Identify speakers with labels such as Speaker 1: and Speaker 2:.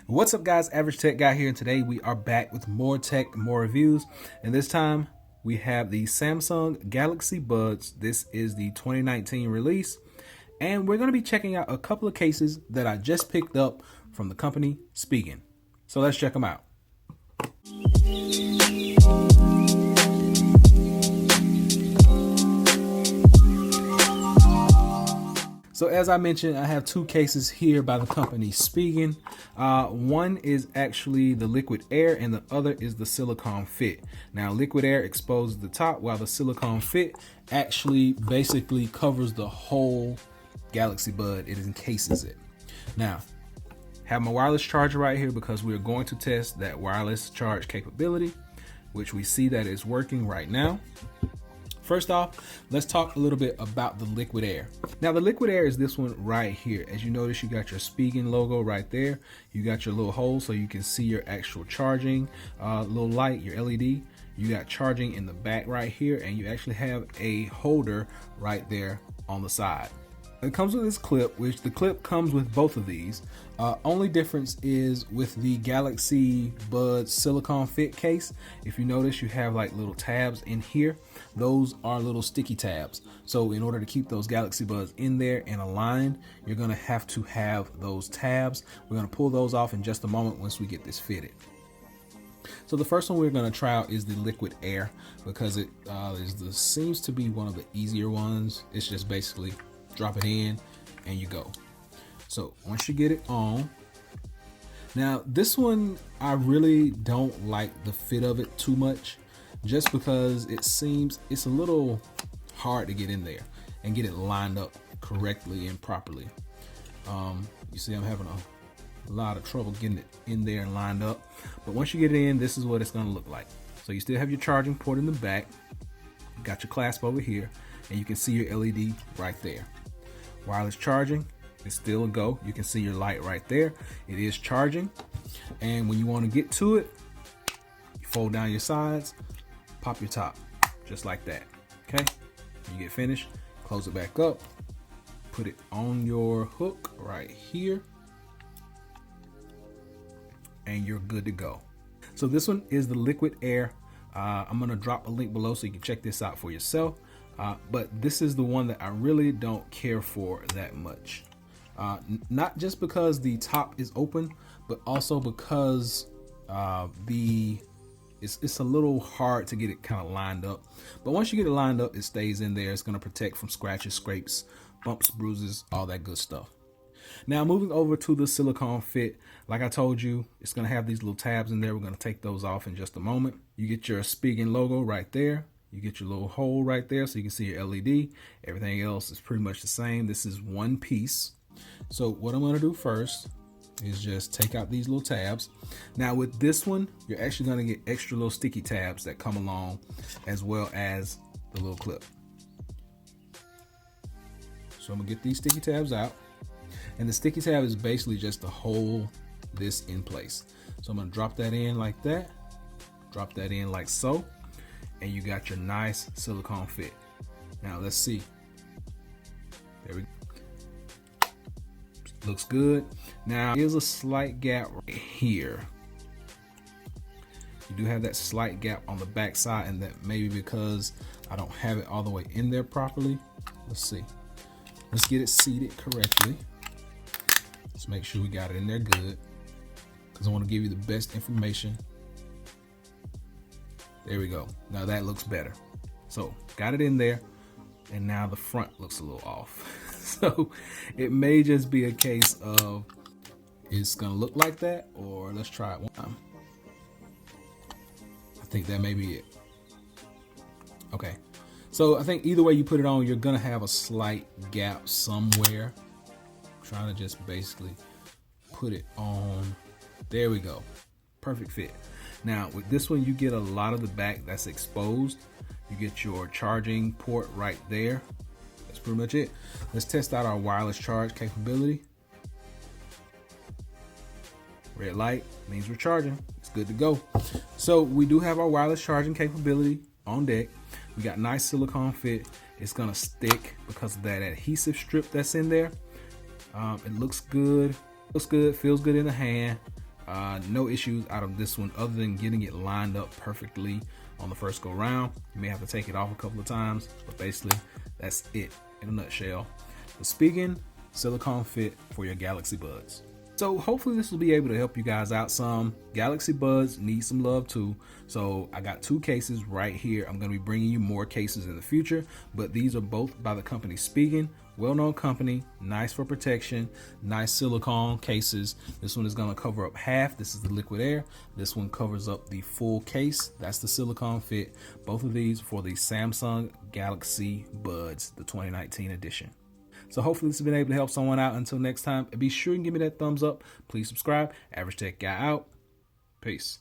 Speaker 1: What's up, guys? Average Tech Guy here, and today we are back with more tech, more reviews, and this time we have the Samsung Galaxy Buds. This is the 2019 release, and we're going to be checking out a couple of cases that I just picked up from the company Spigen. So let's check them out. So as I mentioned, I have two cases here by the company Spigen. One is actually the Liquid Air and the other is the Silicone Fit. Now, Liquid Air exposes the top while the Silicone Fit actually basically covers the whole Galaxy Bud. It encases it. Now, have my wireless charger right here because we're going to test that wireless charge capability, which we see that is working right now. First off, let's talk a little bit about the Liquid Air. Now, the Liquid Air is this one right here. As you notice, you got your Spigen logo right there. You got your little hole so you can see your actual charging little light, your LED. You got charging in the back right here, and you actually have a holder right there on the side. It comes with this clip, which the clip comes with both of these. Only difference is with the Galaxy Buds Silicone Fit case. If you notice, you have like little tabs in here. Those are little sticky tabs. So in order to keep those Galaxy Buds in there and aligned, you're gonna have to have those tabs. We're gonna pull those off in just a moment once we get this fitted. So the first one we're going to try out is the Liquid Air because it seems to be one of the easier ones. It's just basically drop it in and you go. So once you get it on, now this one I really don't like the fit of it too much, just because it seems it's a little hard to get in there and get it lined up correctly and properly. You see I'm having a lot of trouble getting it in there and lined up, but once you get it in, this is what it's going to look like. So you still have your charging port in the back, you got your clasp over here, and you can see your LED right there. Wireless charging is still a go. You can see your light right there. It is charging, and when you want to get to it, you fold down your sides, pop your top just like that. Okay, when you get finished, close it back up, put it on your hook right here, and you're good to go. So this one is the Liquid Air. I'm gonna drop a link below so you can check this out for yourself. But this is the one that I really don't care for that much. Not just because the top is open, but also because it's a little hard to get it kind of lined up. But once you get it lined up, it stays in there. It's gonna protect from scratches, scrapes, bumps, bruises, all that good stuff. Now, moving over to the Silicone Fit, like I told you, it's going to have these little tabs in there. We're going to take those off in just a moment. You get your Spigen logo right there. You get your little hole right there so you can see your LED. Everything else is pretty much the same. This is one piece. So what I'm going to do first is just take out these little tabs. Now with this one, you're actually going to get extra little sticky tabs that come along, as well as the little clip. So I'm going to get these sticky tabs out. And the sticky tab is basically just to hold this in place. So I'm going to drop that in like that, drop that in like so, and you got your nice Silicone Fit. Now let's see. There we go. Looks good. Now here's a slight gap right here. You do have that slight gap on the back side, and that may be because I don't have it all the way in there properly. Let's see. Let's get it seated correctly. Let's make sure we got it in there good, because I want to give you the best information. There we go. Now that looks better. So got it in there, and now the front looks a little off. So it may just be a case of it's gonna look like that, or let's try it one time. I think that may be it. Okay. So I think either way you put it on, you're gonna have a slight gap somewhere. Trying to just basically put it on. There we go. Perfect fit. Now with this one, you get a lot of the back that's exposed. You get your charging port right there. That's pretty much it. Let's test out our wireless charge capability. Red light means we're charging. It's good to go. So we do have our wireless charging capability on deck. We got nice Silicone Fit. It's gonna stick because of that adhesive strip that's in there. It looks good, feels good in the hand. No issues out of this one other than getting it lined up perfectly on the first go round. You may have to take it off a couple of times, but basically that's it in a nutshell. The Spigen Silicone Fit for your Galaxy Buds. So hopefully this will be able to help you guys out some. Galaxy Buds need some love too. So I got 2 cases right here. I'm going to be bringing you more cases in the future, but these are both by the company Spigen. Well-known company, nice for protection, nice silicone cases. This one is going to cover up half. This is the liquid air. This one covers up the full case. That's the Silicone Fit. Both of these for the Samsung Galaxy Buds, the 2019 edition. So hopefully this has been able to help someone out. Until next time, be sure and give me that thumbs up. Please subscribe. Average Tech Guy out. Peace.